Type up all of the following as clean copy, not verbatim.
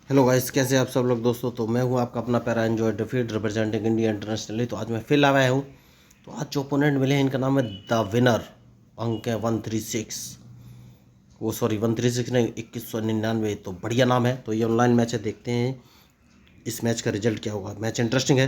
Hello guys, कैसे आप सब लोग दोस्तों। तो मैं हूं आपका अपना para enjoy defeat representing India internationally. तो आज मैं फिर आया हूं। तो आज जो ओपोनेंट मिले हैं इनका नाम है द विनर। अंक है 136। वो सॉरी 136 नहीं, 2199। तो बढ़िया नाम है। तो ये ऑनलाइन मैच है, देखते हैं इस मैच का रिजल्ट क्या होगा। मैच इंटरेस्टिंग है।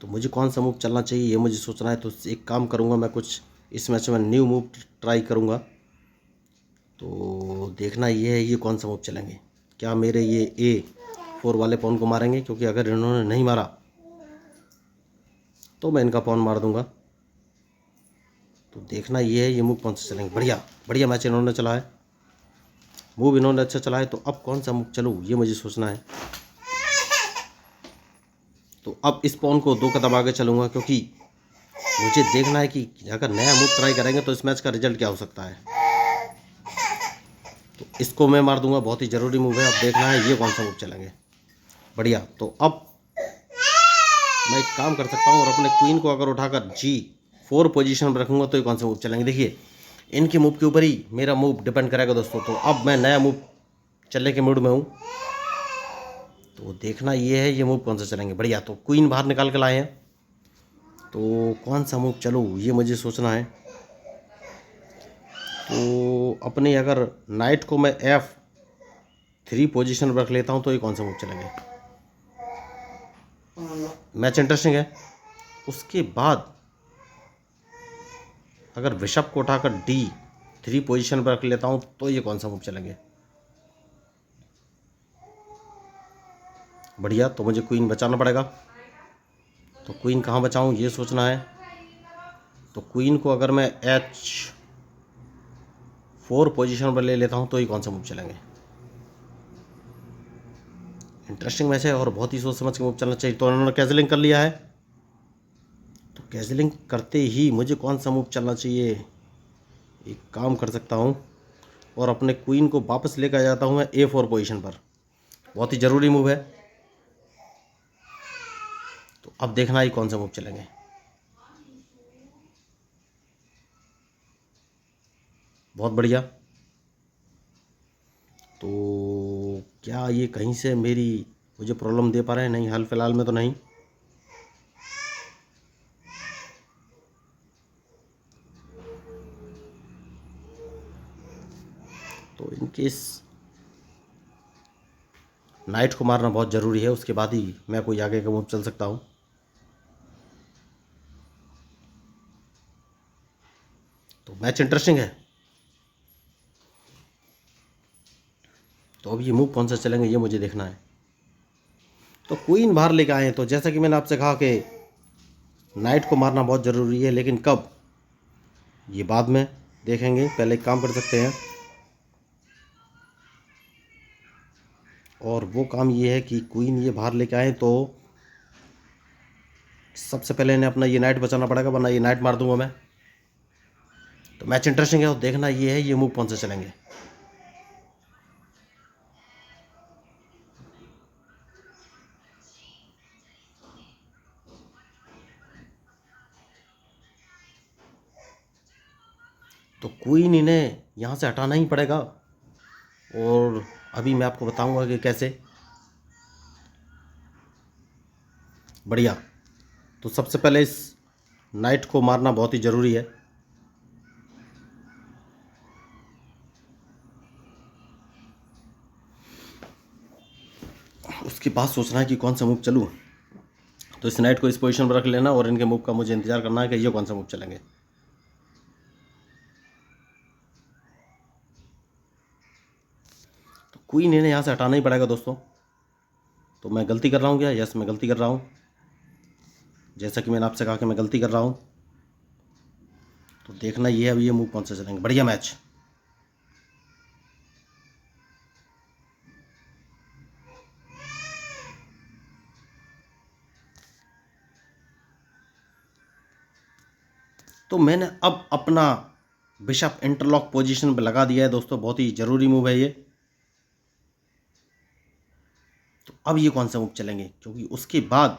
तो मुझे कौन सा मूव चलना चाहिए ये मुझे सोचना है। तो एक काम करूँगा, मैं कुछ इस मैच में न्यू मूव ट्राई करूँगा। तो देखना ये है ये कौन सा मूव चलेंगे। क्या मेरे ये A4 वाले पॉन को मारेंगे, क्योंकि अगर इन्होंने नहीं मारा तो मैं इनका पॉन मार दूंगा। तो देखना ये है ये मूव कौन सा चलेंगे। बढ़िया बढ़िया मैच इन्होंने चला है, मूव इन्होंने अच्छा चला है। तो अब कौन सा मूव चलूँ ये मुझे सोचना है। तो अब इस पॉन को 2 कदम आगे चलूँगा, क्योंकि मुझे देखना है कि अगर नया मूव ट्राई करेंगे तो इस मैच का रिजल्ट क्या हो सकता है। तो इसको मैं मार दूंगा, बहुत ही ज़रूरी मूव है। अब देखना है ये कौन सा मूव चलेंगे। बढ़िया। तो अब मैं एक काम कर सकता हूँ और अपने क्वीन को अगर उठाकर G4 पोजीशन पर रखूँगा तो ये कौन से मूव चलेंगे। देखिए, इनके मूव के ऊपर ही मेरा मूव डिपेंड करेगा दोस्तों। तो अब मैं नया मूव चलने के मूड में हूँ। तो देखना ये है ये मूव कौन सा चलेंगे। बढ़िया। तो क्वीन बाहर निकाल के लाए हैं, तो कौन सा मूव चलूँ ये मुझे सोचना है। तो अपने अगर नाइट को मैं F3 पोजीशन पर रख लेता हूँ तो ये कौन सा मूव चलेंगे। मैच इंटरेस्टिंग है। उसके बाद अगर बिशप को उठाकर D3 पोजीशन पर रख लेता हूँ तो ये कौन सा मूव चलेंगे। बढ़िया। तो मुझे क्वीन बचाना पड़ेगा। तो क्वीन कहाँ बचाऊँ ये सोचना है। तो क्वीन को अगर मैं H4 पोजीशन पर ले लेता हूँ तो ये कौन सा मूव चलेंगे। इंटरेस्टिंग मैच है और बहुत ही सोच समझ के मूव चलना चाहिए। तो उन्होंने कैजलिंग कर लिया है। तो कैजलिंग करते ही मुझे कौन सा मूव चलना चाहिए। एक काम कर सकता हूँ और अपने क्वीन को वापस लेकर आ जाता हूँ मैं A4 पोजीशन पर। बहुत ही ज़रूरी मूव है। तो अब देखना ही कौन सा मूव चलेंगे। बहुत बढ़िया। तो क्या ये कहीं से मेरी मुझे प्रॉब्लम दे पा रहे हैं। नहीं, हाल फिलहाल में तो नहीं। तो इनकेस नाइट को मारना बहुत ज़रूरी है, उसके बाद ही मैं कोई आगे का मूव चल सकता हूँ। तो मैच इंटरेस्टिंग है। तो अब ये मूव कौन सा चलेंगे ये मुझे देखना है। तो क्वीन बाहर लेके आए हैं। तो जैसा कि मैंने आपसे कहा कि नाइट को मारना बहुत ज़रूरी है, लेकिन कब ये बाद में देखेंगे। पहले एक काम कर सकते हैं, और वो काम ये है कि क्वीन ये बाहर लेके आए तो सबसे पहले इन्हें अपना ये नाइट बचाना पड़ेगा, वरना ये नाइट मार दूंगा मैं। तो मैच इंटरेस्टिंग है और देखना ये है ये मूव कौन से चलेंगे। तो क्वीन इन्हें यहाँ से हटाना ही पड़ेगा, और अभी मैं आपको बताऊंगा कि कैसे। बढ़िया। तो सबसे पहले इस नाइट को मारना बहुत ही ज़रूरी है। उसके बाद सोचना है कि कौन सा मूव चलूँ। तो इस नाइट को इस पोजीशन पर रख लेना और इनके मूव का मुझे इंतजार करना है कि ये कौन सा मूव चलेंगे। तो क्वीन इन्हें यहाँ से हटाना ही पड़ेगा दोस्तों। तो मैं गलती कर रहा हूँ क्या। यस, मैं गलती कर रहा हूँ। जैसा कि मैंने आपसे कहा कि मैं गलती कर रहा हूँ। तो देखना ये है अभी ये मूव कौन सा चलेंगे। बढ़िया मैच। तो मैंने अब अपना बिशप इंटरलॉक पोजीशन पे लगा दिया है दोस्तों। बहुत ही ज़रूरी मूव है ये। तो अब ये कौन सा मूव चलेंगे, क्योंकि उसके बाद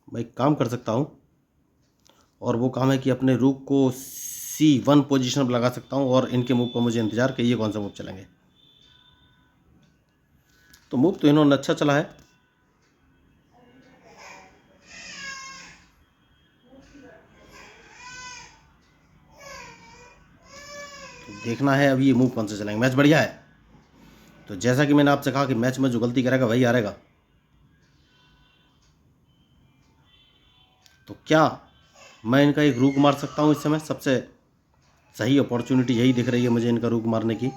मैं एक काम कर सकता हूँ, और वो काम है कि अपने रूक को C1 पोजीशन पर लगा सकता हूँ और इनके मूव का मुझे इंतजार कि ये कौन सा मूव चलेंगे। तो मूव तो इन्होंने अच्छा चला है। तो देखना है अब ये मूव कौन सा चलेंगे। मैच बढ़िया है। तो जैसा कि मैंने आपसे कहा कि मैच में जो गलती करेगा वही हारेगा। तो क्या मैं इनका एक रुक मार सकता हूँ? इस समय सबसे सही अपॉर्चुनिटी यही दिख रही है मुझे इनका रुक मारने की।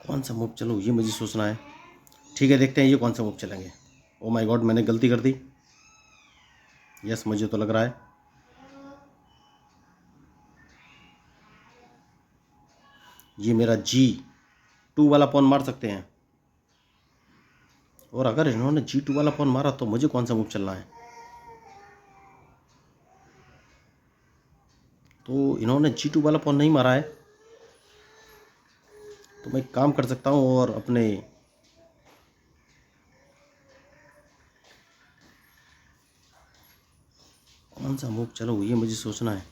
कौन सा मूव चलूँ ये मुझे सोचना है। ठीक है, देखते हैं ये कौन सा मूव चलेंगे। ओ माय गॉड, मैंने गलती कर दी। यस, मुझे तो लग रहा है। ये मेरा G2 वाला पॉन मार सकते हैं। और अगर इन्होंने G2 वाला पॉन मारा तो मुझे कौन सा मूव चलना है। तो इन्होंने G2 वाला पॉन नहीं मारा है, तो मैं एक काम कर सकता हूँ और अपने कौन सा मूव चलो ये मुझे सोचना है।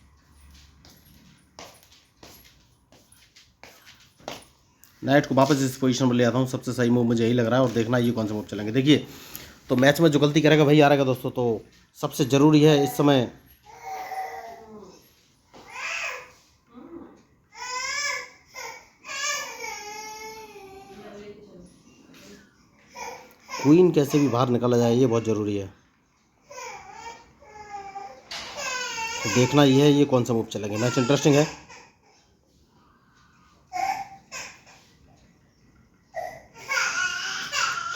नाइट को वापस इस पोजीशन पर ले आता हूँ। सबसे सही मूव मुझे यही लग रहा है और देखना ये कौन सा मूव चलेंगे। देखिए, तो मैच में जो गलती करेगा वही हारेगा दोस्तों। तो सबसे ज़रूरी है इस समय क्वीन कैसे भी बाहर निकाला जाए, ये बहुत ज़रूरी है। तो देखना ये है ये कौन सा मूव चलेंगे। मैच इंटरेस्टिंग है।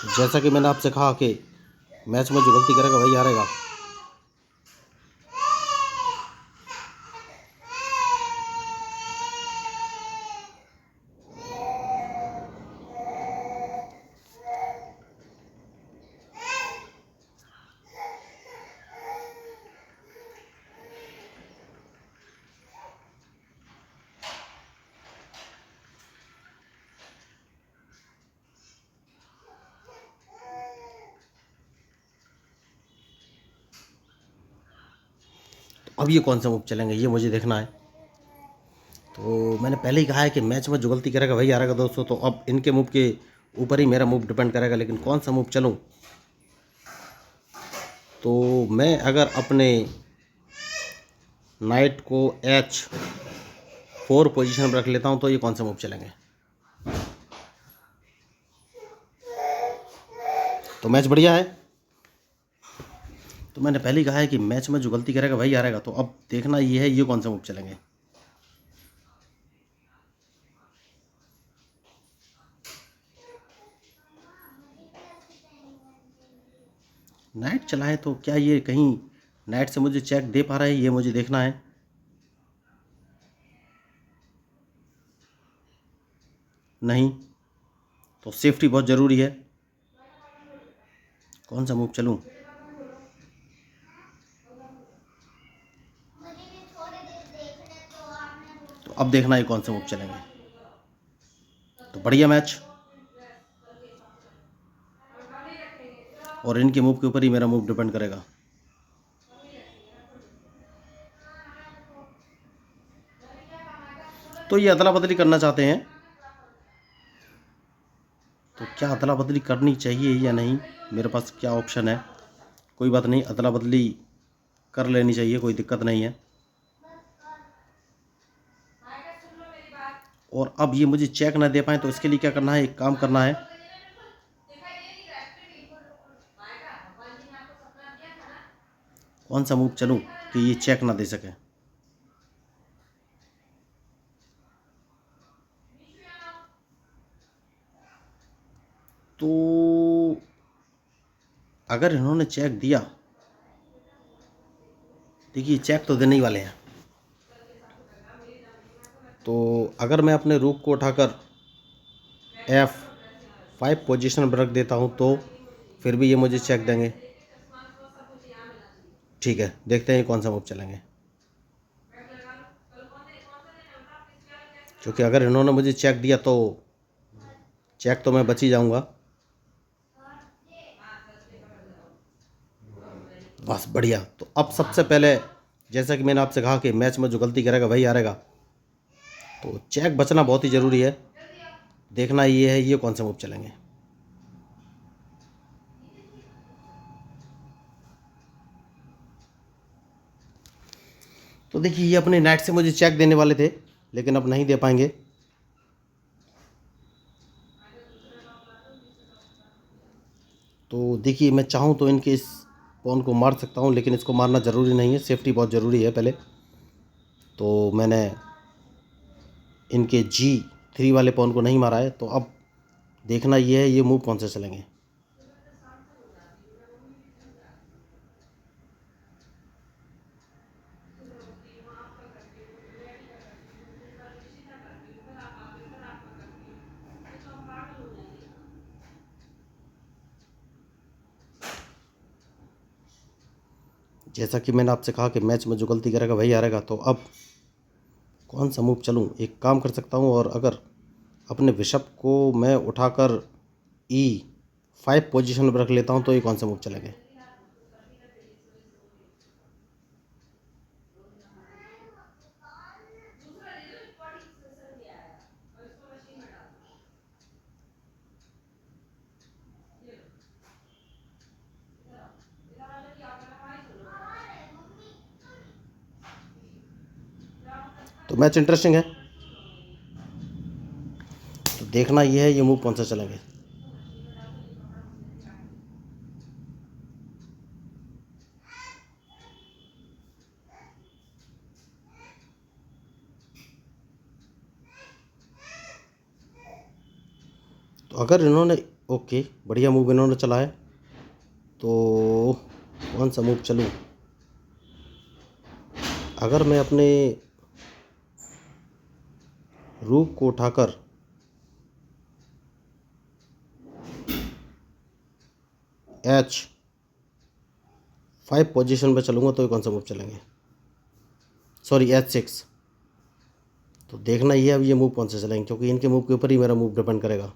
तो जैसा कि मैंने आपसे कहा कि मैच में जो गलती करेगा वही हारेगा। तो अब ये कौन सा मूव चलेंगे ये मुझे देखना है। तो मैंने पहले ही कहा है कि मैच में जो गलती करेगा वही हारेगा दोस्तों। तो अब इनके मूव के ऊपर ही मेरा मूव डिपेंड करेगा, लेकिन कौन सा मूव चलूँ। तो मैं अगर अपने नाइट को H4 पोजीशन पर रख लेता हूँ तो ये कौन सा मूव चलेंगे। तो मैच बढ़िया है। तो मैंने पहले ही कहा है कि मैच में जो गलती करेगा वही हारेगा। तो अब देखना ये है ये कौन सा मूव चलेंगे। नाइट चला है तो क्या ये कहीं नाइट से मुझे चेक दे पा रहा है, ये मुझे देखना है। नहीं, तो सेफ्टी बहुत ज़रूरी है। कौन सा मूव चलूँ। तो अब देखना ये कौन सा मूव चलेंगे। तो बढ़िया मैच, और इनके मूव के ऊपर ही मेरा मूव डिपेंड करेगा। तो ये अदला बदली करना चाहते हैं। तो क्या अदला बदली करनी चाहिए या नहीं, मेरे पास क्या ऑप्शन है। कोई बात नहीं, अदला बदली कर लेनी चाहिए, कोई दिक्कत नहीं है। और अब ये मुझे चेक ना दे पाए तो इसके लिए क्या करना है, एक काम करना है। कौन सा मूव चलूं कि ये चेक ना दे सके। तो अगर इन्होंने चेक दिया, देखिए चेक तो देने ही वाले हैं। तो अगर मैं अपने रूक को उठाकर F4 5 पोजीशन पर रख देता हूँ तो फिर भी ये मुझे चेक देंगे। ठीक है, देखते हैं ये कौन सा मूव चलेंगे, क्योंकि अगर इन्होंने मुझे चेक दिया तो चेक तो मैं बच ही जाऊंगा। बस बढ़िया। तो अब सबसे पहले जैसा कि मैंने आपसे कहा कि मैच में जो गलती करेगा वही हारेगा, तो चेक बचना बहुत ही ज़रूरी है। देखना ये है ये कौन सा मूव चलेंगे। तो देखिए ये अपने नाइट से मुझे चेक देने वाले थे, लेकिन अब नहीं दे पाएंगे। तो देखिए मैं चाहूँ तो इनके इस पॉन को मार सकता हूँ, लेकिन इसको मारना ज़रूरी नहीं है, सेफ्टी बहुत ज़रूरी है पहले। तो मैंने इनके G3 वाले पॉन को नहीं मारा है। तो अब देखना ये है ये मूव कौन से चलेंगे। जैसा कि मैंने आपसे कहा कि मैच में जो गलती करेगा वही हारेगा, तो अब कौन सा मूव चलूँ। एक काम कर सकता हूँ, और अगर अपने बिशप को मैं उठाकर E5 पोजीशन पर रख लेता हूँ तो ये कौन सा मूव चलेंगे। तो मैच इंटरेस्टिंग है, तो देखना ये है ये मूव कौन सा चलेंगे। तो अगर इन्होंने ओके बढ़िया मूव इन्होंने चला है, तो कौन सा मूव चलूँ। अगर मैं अपने रूक को उठाकर H5 पोजीशन पे चलूँगा तो ये कौन सा मूव चलेंगे, सॉरी H6। तो देखना ये अब ये मूव कौन सा चलेंगे, क्योंकि इनके मूव के ऊपर ही मेरा मूव डिपेंड करेगा।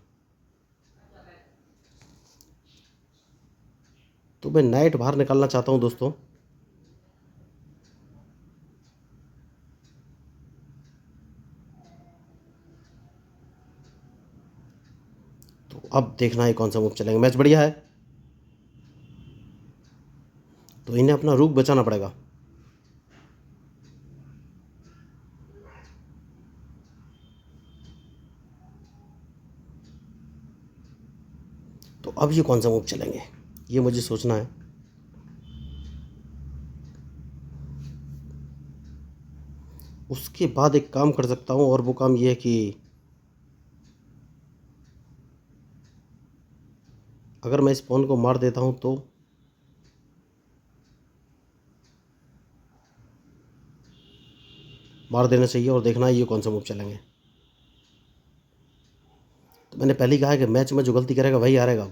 तो मैं नाइट बाहर निकालना चाहता हूँ दोस्तों। तो अब देखना है कौन सा मूव चलेंगे। मैच बढ़िया है, तो इन्हें अपना रूक बचाना पड़ेगा। तो अब ये कौन सा मूव चलेंगे ये मुझे सोचना है। उसके बाद एक काम कर सकता हूँ, और वो काम ये है कि अगर मैं इस पॉन को मार देता हूँ तो मार देना चाहिए, और देखना है ये कौन सा मूव चलेंगे। तो मैंने पहले ही कहा है कि मैच में जो गलती करेगा वही हारेगा।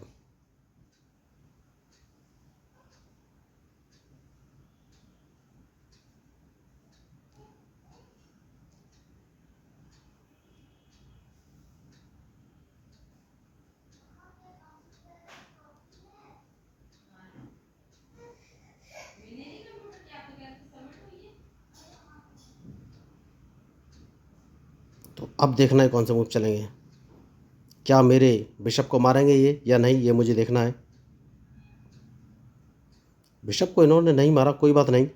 तो अब देखना है कौन सा मूव चलेंगे। क्या मेरे बिशप को मारेंगे ये या नहीं, ये मुझे देखना है। बिशप को इन्होंने नहीं मारा, कोई बात नहीं।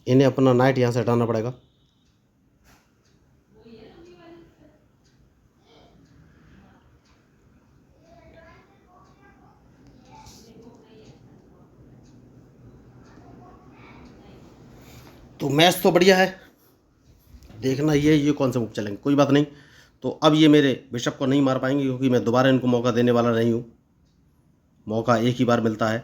इन्हें अपना नाइट यहाँ से हटाना पड़ेगा। तो मैच तो बढ़िया है, देखना ये कौन सा मूव चलेंगे, कोई बात नहीं। तो अब ये मेरे बिशप को नहीं मार पाएंगे, क्योंकि मैं दोबारा इनको मौका देने वाला नहीं हूँ। मौका एक ही बार मिलता है।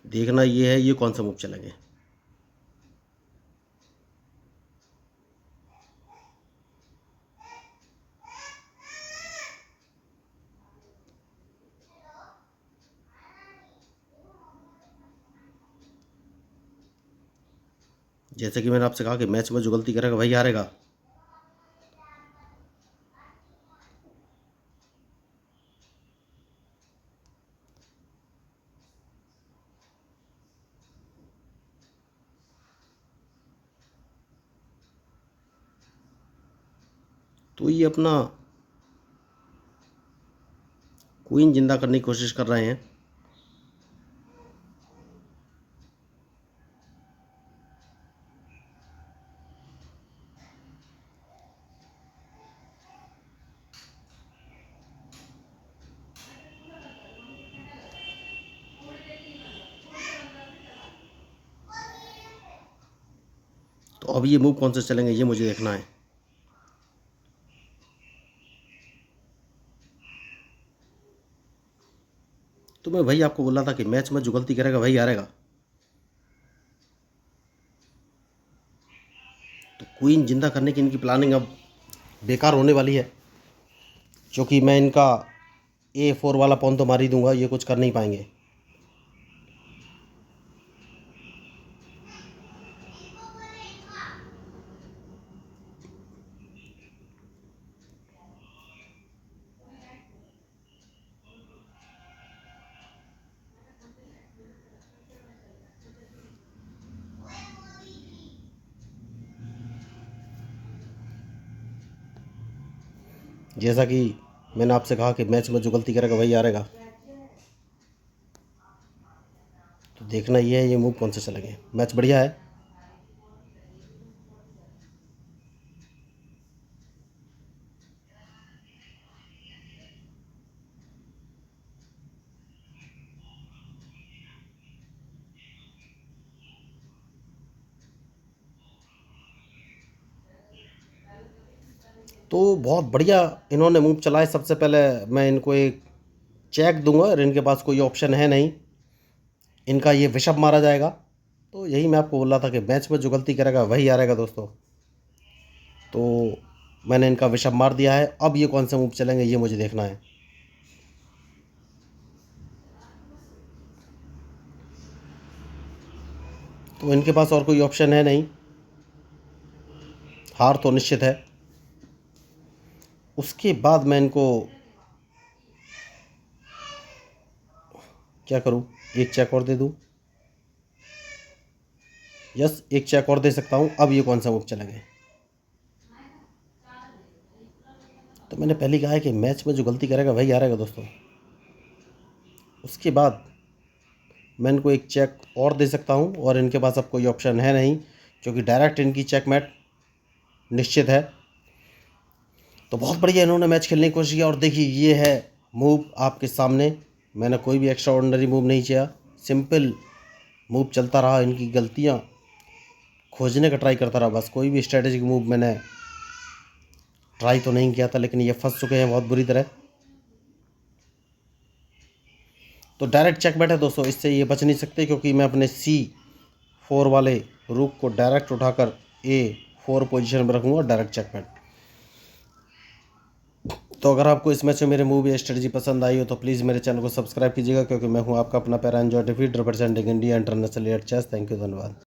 देखना ये है ये कौन सा मूव चलेंगे। जैसे कि मैंने आपसे कहा कि मैच में जो गलती करेगा वही हारेगा। तो ये अपना क्वीन जिंदा करने की कोशिश कर रहे हैं। तो अब ये मूव कौन से चलेंगे ये मुझे देखना है। तो मैं वही आपको बोला था कि मैच में जो गलती करेगा वही हारेगा। तो क्वीन जिंदा करने की इनकी प्लानिंग अब बेकार होने वाली है, क्योंकि मैं इनका A4 वाला पॉन तो मार ही दूंगा, ये कुछ कर नहीं पाएंगे। जैसा कि मैंने आपसे कहा कि मैच में जो गलती करेगा वही हारेगा। तो देखना ये है ये मूव कौन से चलेंगे। मैच बढ़िया है। तो बहुत बढ़िया इन्होंने मूव चलाए। सबसे पहले मैं इनको एक चेक दूंगा और इनके पास कोई ऑप्शन है नहीं, इनका ये विशप मारा जाएगा। तो यही मैं आपको बोल रहा था कि मैच में जो गलती करेगा वही हारेगा दोस्तों। तो मैंने इनका विशप मार दिया है। अब ये कौन से मूव चलेंगे ये मुझे देखना है। तो इनके पास और कोई ऑप्शन है नहीं, हार तो निश्चित है। उसके बाद मैं इनको क्या करूं, एक चेक और दे दूं। यस, एक चेक और दे सकता हूं। अब ये कौन सा मूव चलेंगे। तो मैंने पहले कहा है कि मैच में जो गलती करेगा वही हारेगा दोस्तों। उसके बाद मैं इनको एक चेक और दे सकता हूं और इनके पास अब कोई ऑप्शन है नहीं, क्योंकि डायरेक्ट इनकी चेकमेट निश्चित है। तो बहुत बढ़िया इन्होंने मैच खेलने की कोशिश किया और देखिए ये है मूव आपके सामने। मैंने कोई भी एक्स्ट्रा ऑर्डिनरी मूव नहीं किया, सिंपल मूव चलता रहा, इनकी गलतियां खोजने का ट्राई करता रहा। बस कोई भी स्ट्रेटेजिक मूव मैंने ट्राई तो नहीं किया था, लेकिन ये फंस चुके हैं बहुत बुरी तरह। तो डायरेक्ट चेक बैठे दोस्तों, इससे ये बच नहीं सकते, क्योंकि मैं अपने C4 वाले रूक को डायरेक्ट उठाकर A4 पोजीशन में रखूँगा, डायरेक्ट चेक बैठ। तो अगर आपको इस मैच में मेरे मूव या स्ट्रेटजी पसंद आई हो तो प्लीज़ मेरे चैनल को सब्सक्राइब कीजिएगा, क्योंकि मैं हूं आपका अपना para enjoy defeat representing India international at chess. Thank you, धन्यवाद।